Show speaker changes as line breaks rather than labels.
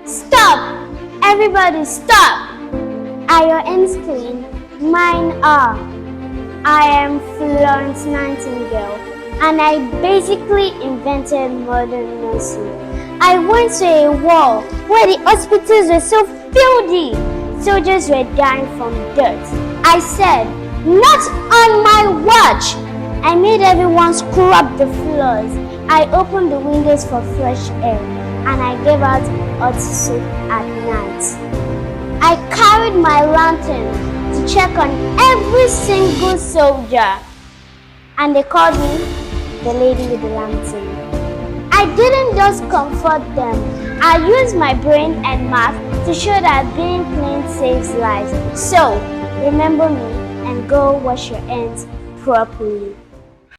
Stop! Everybody stop! Are your ends clean? Mine are. I am Florence Nightingale, and I basically invented modern nursing. I went to a war where the hospitals were so filthy. Soldiers were dying from dirt. I said, not on my watch! I made everyone scrub the floors. I opened the windows for fresh air, and I gave out hot soup at night. I carried my lantern to check on every single soldier, and they called me the lady with the lantern. I didn't just comfort them. I used my brain and math to show that being clean saves lives. So, remember me and go wash your hands properly.